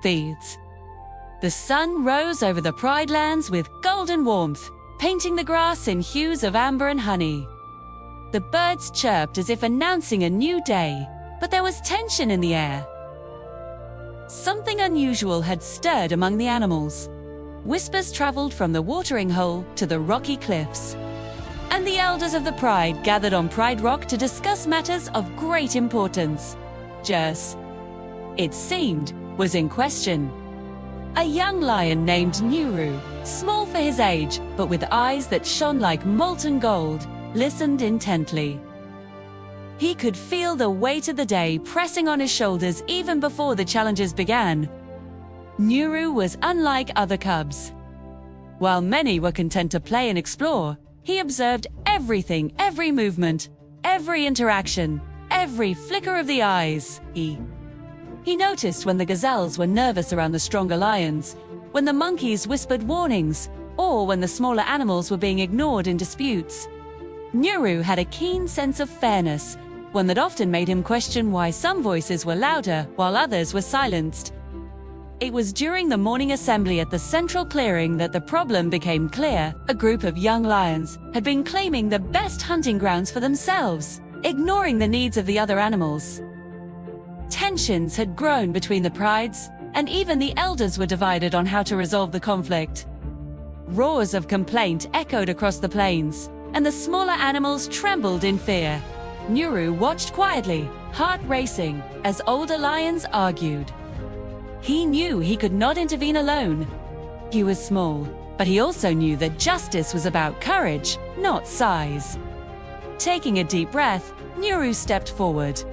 fields. The sun rose over the Pride lands with golden warmth, painting the grass in hues of amber and honey. The birds chirped as if announcing a new day, but there was tension in the air. Something unusual had stirred among the animals. Whispers traveled from the watering hole to the rocky cliffs. And the elders of the Pride gathered on Pride Rock to discuss matters of great importance. Jess, it seemed, was in question. A young lion named Nuru, small for his age, but with eyes that shone like molten gold, listened intently. He could feel the weight of the day pressing on his shoulders even before the challenges began. Nuru was unlike other cubs. While many were content to play and explore, he observed everything, every movement, every interaction, every flicker of the eyes. He noticed when the gazelles were nervous around the stronger lions, when the monkeys whispered warnings, or when the smaller animals were being ignored in disputes. Nuru had a keen sense of fairness, one that often made him question why some voices were louder while others were silenced. It was during the morning assembly at the central clearing that the problem became clear. A group of young lions had been claiming the best hunting grounds for themselves, ignoring the needs of the other animals. Tensions had grown between the prides, and even the elders were divided on how to resolve the conflict. Roars of complaint echoed across the plains, and the smaller animals trembled in fear. Nuru watched quietly, heart racing, as older lions argued. He knew he could not intervene alone. He was small, but he also knew that justice was about courage, not size. Taking a deep breath, Nuru stepped forward.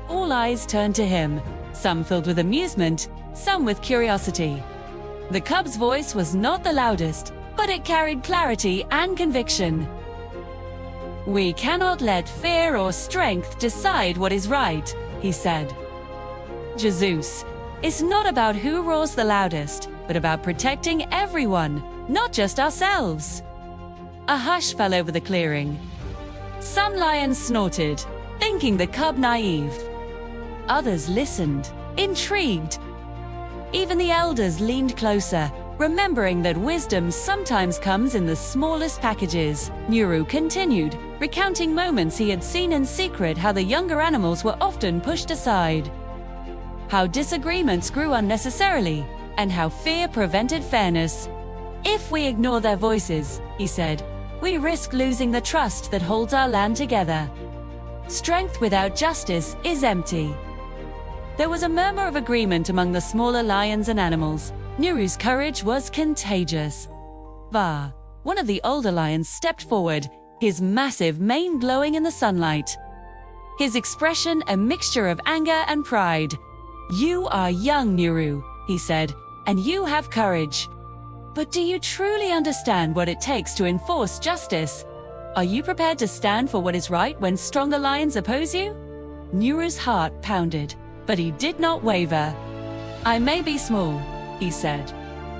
All eyes turned to him, some filled with amusement, some with curiosity. The cub's voice was not the loudest, but it carried clarity and conviction. "We cannot let fear or strength decide what is right," he said. Jesus, it's not about who roars the loudest, but about protecting everyone, not just ourselves. A hush fell over the clearing. Some lions snorted, thinking the cub naive. Others listened, intrigued. Even the elders leaned closer, remembering that wisdom sometimes comes in the smallest packages. Nuru continued, recounting moments he had seen in secret, how the younger animals were often pushed aside, how disagreements grew unnecessarily, and how fear prevented fairness. "If we ignore their voices," he said, "we risk losing the trust that holds our land together. Strength without justice is empty." There was a murmur of agreement among the smaller lions and animals. Nuru's courage was contagious. Va, one of the older lions, stepped forward, his massive mane glowing in the sunlight. His expression a mixture of anger and pride. "You are young, Nuru," he said, "and you have courage. But do you truly understand what it takes to enforce justice? Are you prepared to stand for what is right when stronger lions oppose you?" Nuru's heart pounded, but he did not waver. "I may be small," he said,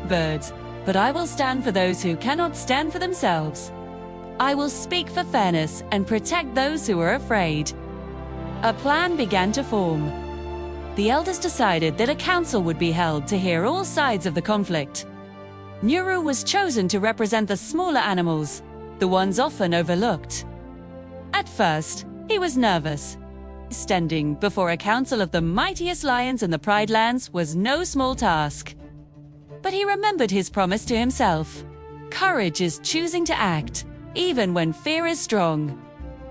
"birds, but I will stand for those who cannot stand for themselves. I will speak for fairness and protect those who are afraid." A plan began to form. The elders decided that a council would be held to hear all sides of the conflict. Nuru was chosen to represent the smaller animals, the ones often overlooked. At first, he was nervous. Standing before a council of the mightiest lions in the Pride Lands was no small task. But he remembered his promise to himself. Courage is choosing to act, even when fear is strong.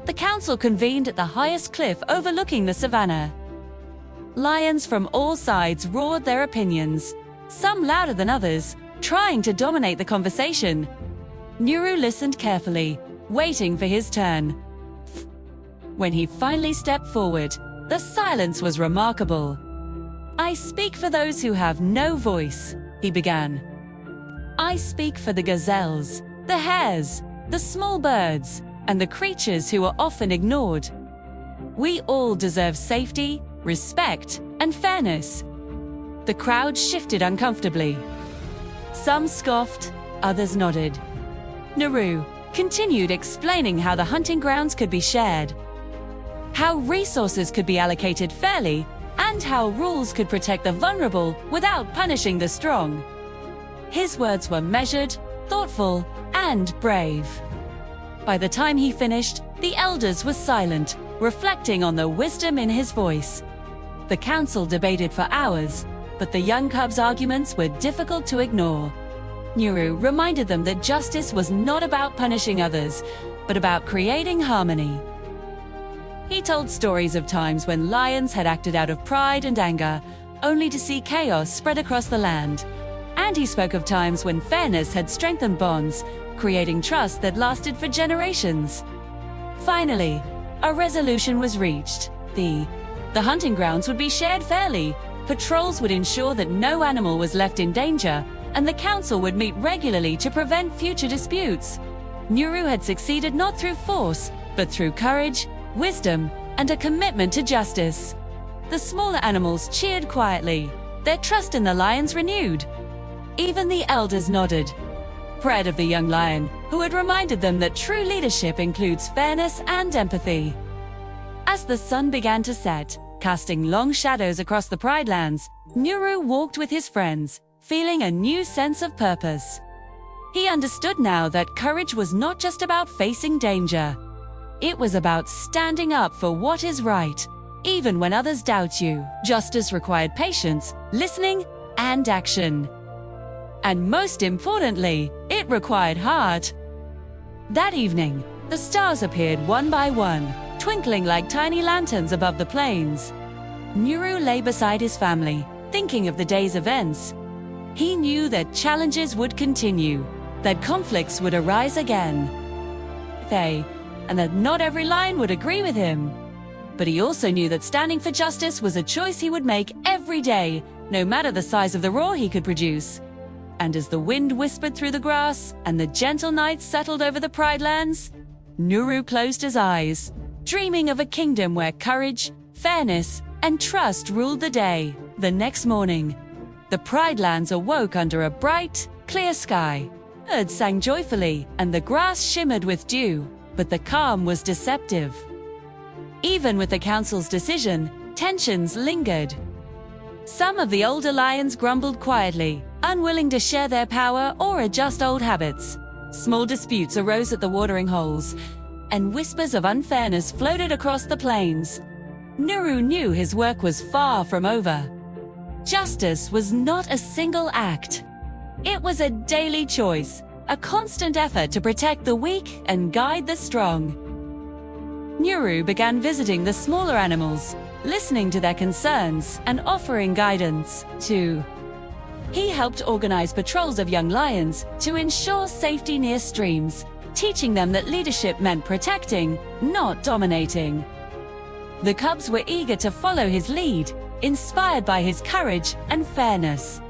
The council convened at the highest cliff overlooking the savannah. Lions from all sides roared their opinions, some louder than others, trying to dominate the conversation. Nuru listened carefully, waiting for his turn. When he finally stepped forward, the silence was remarkable. "I speak for those who have no voice," he began. "I speak for the gazelles, the hares, the small birds, and the creatures who are often ignored. We all deserve safety, respect, and fairness." The crowd shifted uncomfortably. Some scoffed, others nodded. Nuru continued explaining how the hunting grounds could be shared, how resources could be allocated fairly, and how rules could protect the vulnerable without punishing the strong. His words were measured, thoughtful, and brave. By the time he finished, the elders were silent, reflecting on the wisdom in his voice. The council debated for hours, but the young cubs' arguments were difficult to ignore. Nuru reminded them that justice was not about punishing others, but about creating harmony. He told stories of times when lions had acted out of pride and anger, only to see chaos spread across the land. And he spoke of times when fairness had strengthened bonds, creating trust that lasted for generations. Finally, a resolution was reached. The hunting grounds would be shared fairly, patrols would ensure that no animal was left in danger, and the council would meet regularly to prevent future disputes. Nuru had succeeded not through force, but through courage, wisdom, and a commitment to justice. The smaller animals cheered quietly, their trust in the lions renewed. Even the elders nodded, proud of the young lion, who had reminded them that true leadership includes fairness and empathy. As the sun began to set, casting long shadows across the Pride Lands, Nuru walked with his friends, feeling a new sense of purpose. He understood now that courage was not just about facing danger. It was about standing up for what is right, even when others doubt you. Justice required patience, listening, and action. And most importantly, it required heart. That evening, the stars appeared one by one, twinkling like tiny lanterns above the plains. Nuru lay beside his family, thinking of the day's events. He knew that challenges would continue, that conflicts would arise again. And that not every lion would agree with him. But he also knew that standing for justice was a choice he would make every day, no matter the size of the roar he could produce. And as the wind whispered through the grass and the gentle night settled over the Pride Lands, Nuru closed his eyes, dreaming of a kingdom where courage, fairness, and trust ruled the day. The next morning, the Pride Lands awoke under a bright, clear sky. Birds sang joyfully, and the grass shimmered with dew, but the calm was deceptive. Even with the council's decision, tensions lingered. Some of the older lions grumbled quietly, unwilling to share their power or adjust old habits. Small disputes arose at the watering holes, and whispers of unfairness floated across the plains. Nuru knew his work was far from over. Justice was not a single act. It was a daily choice, a constant effort to protect the weak and guide the strong. Nuru began visiting the smaller animals, listening to their concerns and offering guidance too. He helped organize patrols of young lions to ensure safety near streams, teaching them that leadership meant protecting, not dominating. The cubs were eager to follow his lead, inspired by his courage and fairness.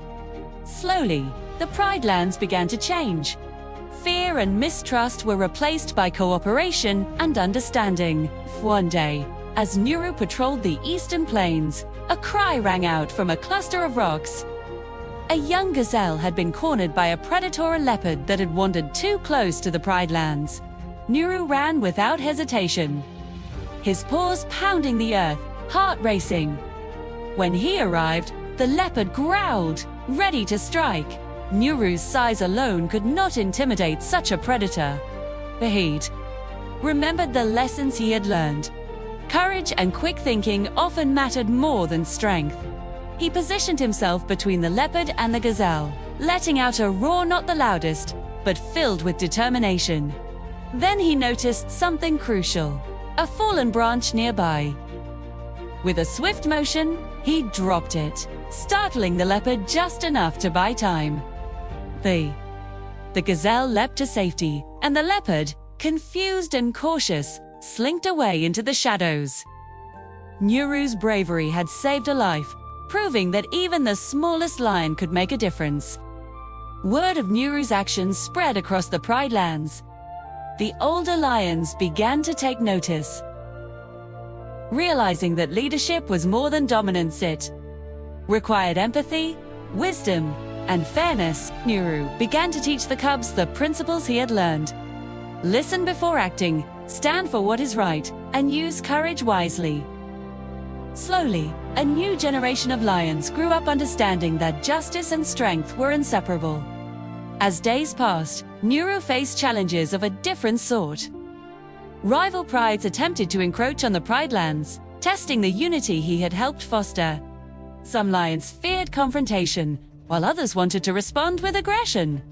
Slowly, the Pride Lands began to change. Fear and mistrust were replaced by cooperation and understanding. One day, as Nuru patrolled the eastern plains, a cry rang out from a cluster of rocks. A young gazelle had been cornered by a predator or leopard that had wandered too close to the Pride Lands. Nuru ran without hesitation, his paws pounding the earth, heart racing. When he arrived, the leopard growled, ready to strike. Nuru's size alone could not intimidate such a predator. He'd remembered the lessons he had learned. Courage and quick thinking often mattered more than strength. He positioned himself between the leopard and the gazelle, letting out a roar not the loudest, but filled with determination. Then he noticed something crucial, a fallen branch nearby. With a swift motion, he dropped it, startling the leopard just enough to buy time. The gazelle leapt to safety, and the leopard, confused and cautious, slinked away into the shadows. Nuru's bravery had saved a life, proving that even the smallest lion could make a difference. Word of Nuru's actions spread across the Pride Lands. The older lions began to take notice. Realizing that leadership was more than dominance, it required empathy, wisdom, and fairness, Nuru began to teach the cubs the principles he had learned. Listen before acting, stand for what is right, and use courage wisely. Slowly, a new generation of lions grew up understanding that justice and strength were inseparable. As days passed, Nuru faced challenges of a different sort. Rival prides attempted to encroach on the Pride lands, testing the unity he had helped foster. Some lions feared confrontation, while others wanted to respond with aggression.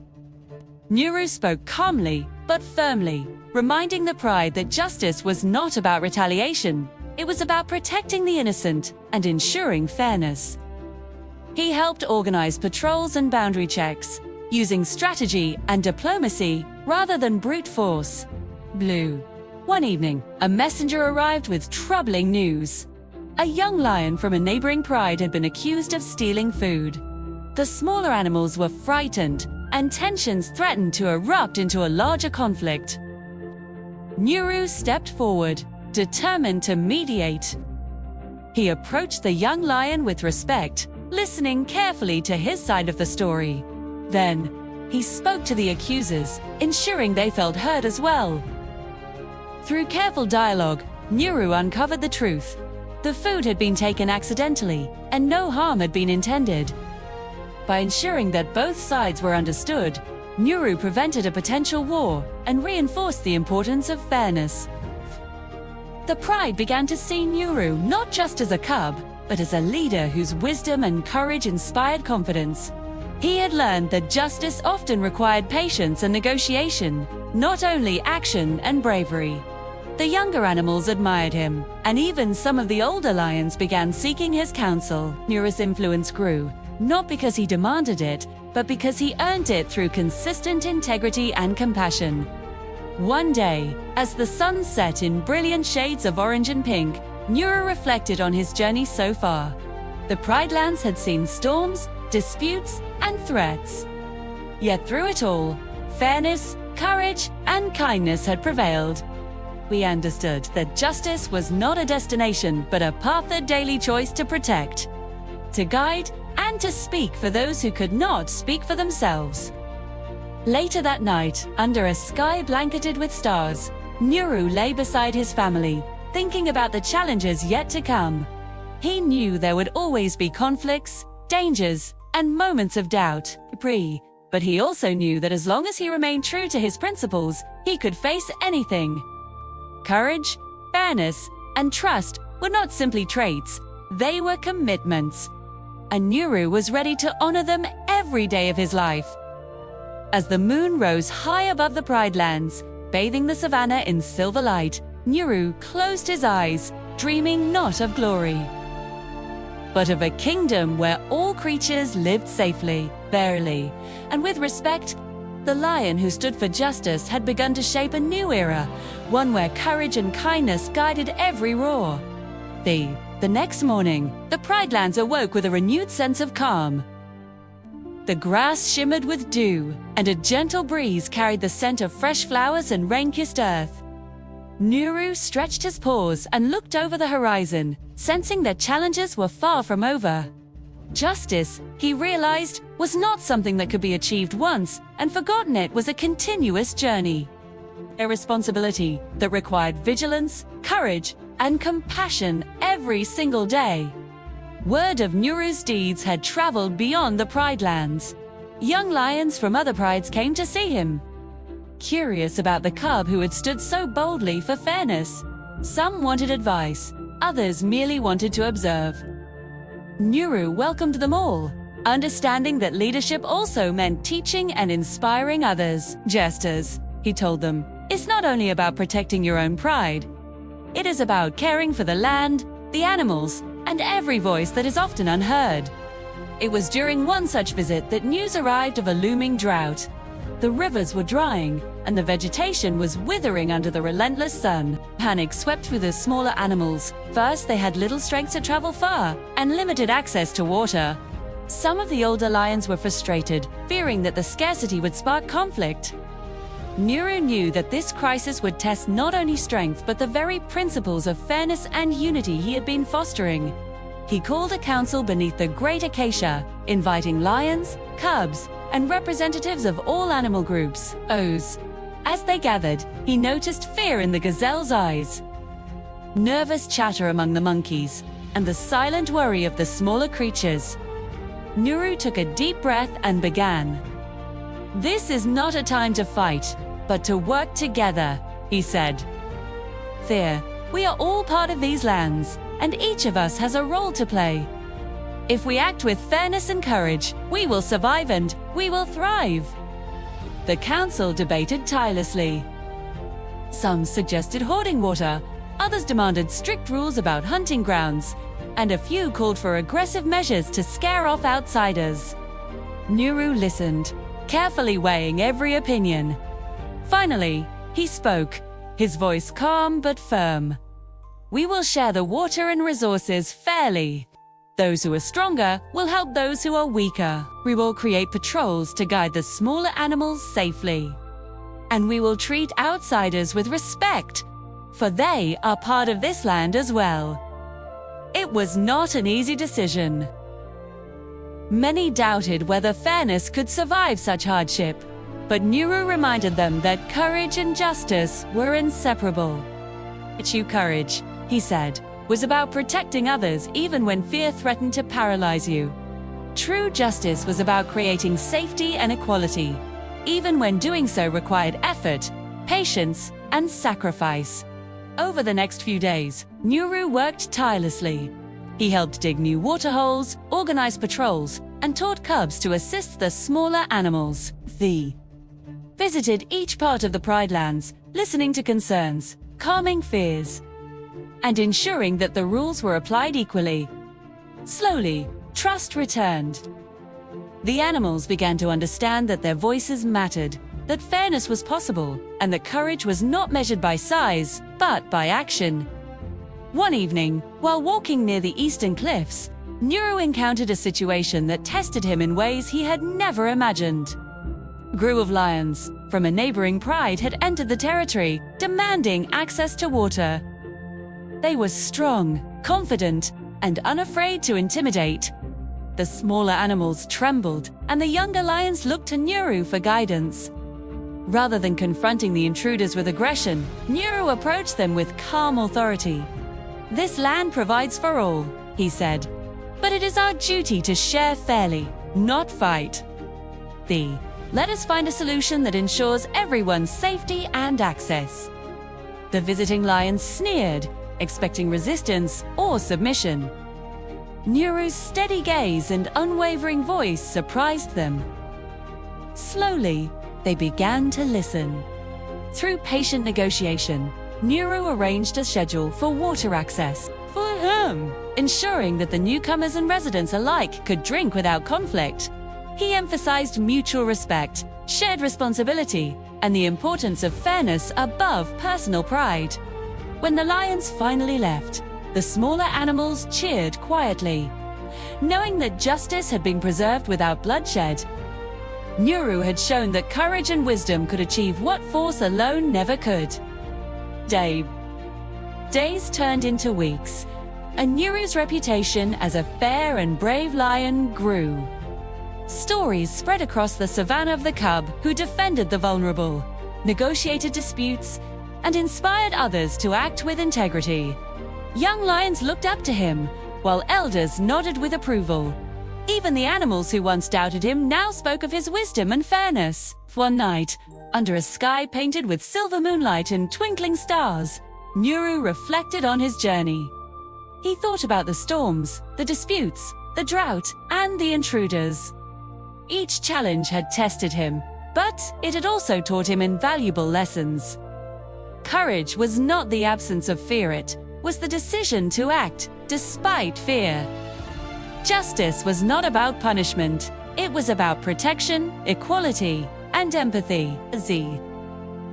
Nuru spoke calmly but firmly, reminding the pride that justice was not about retaliation. It was about protecting the innocent and ensuring fairness. He helped organize patrols and boundary checks, using strategy and diplomacy rather than brute force. Blue. One evening, a messenger arrived with troubling news. A young lion from a neighboring pride had been accused of stealing food. The smaller animals were frightened, and tensions threatened to erupt into a larger conflict. Nuru stepped forward, determined to mediate. He approached the young lion with respect, listening carefully to his side of the story. Then, he spoke to the accusers, ensuring they felt heard as well. Through careful dialogue, Nuru uncovered the truth. The food had been taken accidentally, and no harm had been intended. By ensuring that both sides were understood, Nuru prevented a potential war and reinforced the importance of fairness. The pride began to see Nuru not just as a cub, but as a leader whose wisdom and courage inspired confidence. He had learned that justice often required patience and negotiation, not only action and bravery. The younger animals admired him, and even some of the older lions began seeking his counsel. Nuru's influence grew, not because he demanded it, but because he earned it through consistent integrity and compassion. One day, as the sun set in brilliant shades of orange and pink, Nuru reflected on his journey so far. The Pride lands had seen storms, disputes, and threats. Yet through it all, fairness, courage, and kindness had prevailed. We understood that justice was not a destination, but a path, a daily choice to protect, to guide, and to speak for those who could not speak for themselves. Later that night, under a sky blanketed with stars, Nuru lay beside his family, thinking about the challenges yet to come. He knew there would always be conflicts, dangers, and moments of doubt, but he also knew that as long as he remained true to his principles, he could face anything. Courage, fairness, and trust were not simply traits, they were commitments. And Nuru was ready to honor them every day of his life. As the moon rose high above the Pride lands, bathing the savannah in silver light, Nuru closed his eyes, dreaming not of glory, but of a kingdom where all creatures lived safely, fairly, and with respect. The lion who stood for justice had begun to shape a new era, one where courage and kindness guided every roar. The next morning, the Pride lands awoke with a renewed sense of calm. The grass shimmered with dew, and a gentle breeze carried the scent of fresh flowers and rain-kissed earth. Nuru stretched his paws and looked over the horizon, sensing that challenges were far from over. Justice, he realized, was not something that could be achieved once, and forgotten. It was a continuous journey. A responsibility that required vigilance, courage, and compassion every single day. Word of Nuru's deeds had traveled beyond the Pride lands. Young lions from other prides came to see him, curious about the cub who had stood so boldly for fairness. Some wanted advice, others merely wanted to observe. Nuru welcomed them all, understanding that leadership also meant teaching and inspiring others. Jesters, he told them, is not only about protecting your own pride. It is about caring for the land, the animals, and every voice that is often unheard. It was during one such visit that news arrived of a looming drought. The rivers were drying, and the vegetation was withering under the relentless sun. Panic swept through the smaller animals. First, they had little strength to travel far, and limited access to water. Some of the older lions were frustrated, fearing that the scarcity would spark conflict. Nuru knew that this crisis would test not only strength but the very principles of fairness and unity he had been fostering. He called a council beneath the great acacia, inviting lions, cubs, and representatives of all animal groups, O's. As they gathered, he noticed fear in the gazelle's eyes, nervous chatter among the monkeys, and the silent worry of the smaller creatures. Nuru took a deep breath and began. "This is not a time to fight, but to work together," he said. "Fear, we are all part of these lands, and each of us has a role to play. If we act with fairness and courage, we will survive and we will thrive." The council debated tirelessly. Some suggested hoarding water, others demanded strict rules about hunting grounds, and a few called for aggressive measures to scare off outsiders. Nuru listened, carefully weighing every opinion. Finally, he spoke, his voice calm but firm. "We will share the water and resources fairly. Those who are stronger will help those who are weaker. We will create patrols to guide the smaller animals safely. And we will treat outsiders with respect, for they are part of this land as well." It was not an easy decision. Many doubted whether fairness could survive such hardship, but Nuru reminded them that courage and justice were inseparable. "True courage," he said, "was about protecting others even when fear threatened to paralyze you. True justice was about creating safety and equality, even when doing so required effort, patience, and sacrifice." Over the next few days, Nuru worked tirelessly. He helped dig new water holes, organize patrols, and taught cubs to assist the smaller animals. He visited each part of the Pride Lands, listening to concerns, calming fears, and ensuring that the rules were applied equally. Slowly, trust returned. The animals began to understand that their voices mattered, that fairness was possible, and that courage was not measured by size, but by action. One evening, while walking near the eastern cliffs, Nuru encountered a situation that tested him in ways he had never imagined. A group of lions from a neighboring pride had entered the territory, demanding access to water. They were strong, confident, and unafraid to intimidate. The smaller animals trembled, and the younger lions looked to Nuru for guidance. Rather than confronting the intruders with aggression, Nuru approached them with calm authority. "This land provides for all," he said, "but it is our duty to share fairly, not fight. Let us find a solution that ensures everyone's safety and access." The visiting lions sneered, expecting resistance or submission. Nuru's steady gaze and unwavering voice surprised them. Slowly, they began to listen. Through patient negotiation, Nuru arranged a schedule for water access for him, ensuring that the newcomers and residents alike could drink without conflict. He emphasized mutual respect, shared responsibility, and the importance of fairness above personal pride. When the lions finally left, the smaller animals cheered quietly, knowing that justice had been preserved without bloodshed. Nuru had shown that courage and wisdom could achieve what force alone never could. Days turned into weeks, and Nuru's reputation as a fair and brave lion grew. Stories spread across the savannah of the cub who defended the vulnerable, negotiated disputes, and inspired others to act with integrity. Young lions looked up to him, while elders nodded with approval. Even the animals who once doubted him now spoke of his wisdom and fairness. One night, under a sky painted with silver moonlight and twinkling stars, Nuru reflected on his journey. He thought about the storms, the disputes, the drought, and the intruders. Each challenge had tested him, but it had also taught him invaluable lessons. Courage was not the absence of fear, it was the decision to act despite fear. Justice was not about punishment, it was about protection, equality, and empathy. As he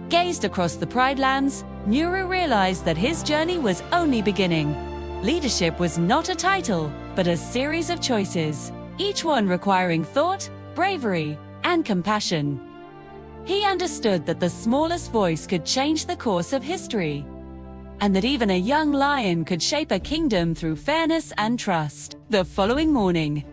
gazed across the Pride Lands, Nuru realized that his journey was only beginning. Leadership was not a title, but a series of choices, each one requiring thought, bravery, and compassion. He understood that the smallest voice could change the course of history, and that even a young lion could shape a kingdom through fairness and trust. The following morning,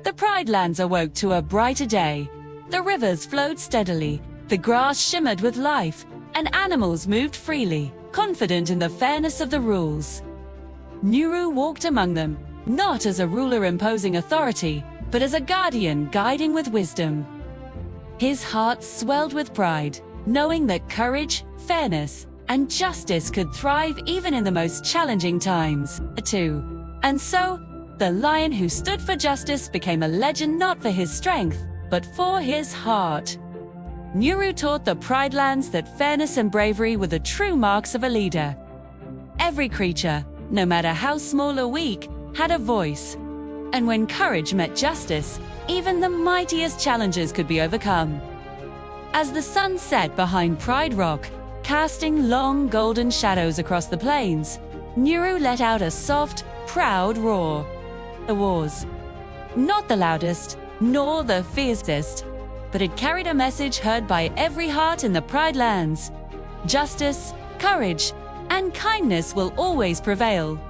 the Pride Lands awoke to a brighter day. The rivers flowed steadily, the grass shimmered with life, and animals moved freely, confident in the fairness of the rules. Nuru walked among them, not as a ruler imposing authority, but as a guardian guiding with wisdom. His heart swelled with pride, knowing that courage, fairness, and justice could thrive even in the most challenging times, too. And so, the lion who stood for justice became a legend not for his strength, but for his heart. Nuru taught the Pride Lands that fairness and bravery were the true marks of a leader. Every creature, no matter how small or weak, had a voice. And when courage met justice, even the mightiest challenges could be overcome. As the sun set behind Pride Rock, casting long golden shadows across the plains, Nuru let out a soft, proud roar. The wars. Not the loudest, nor the fiercest, but it carried a message heard by every heart in the Pride Lands. Justice, courage, and kindness will always prevail.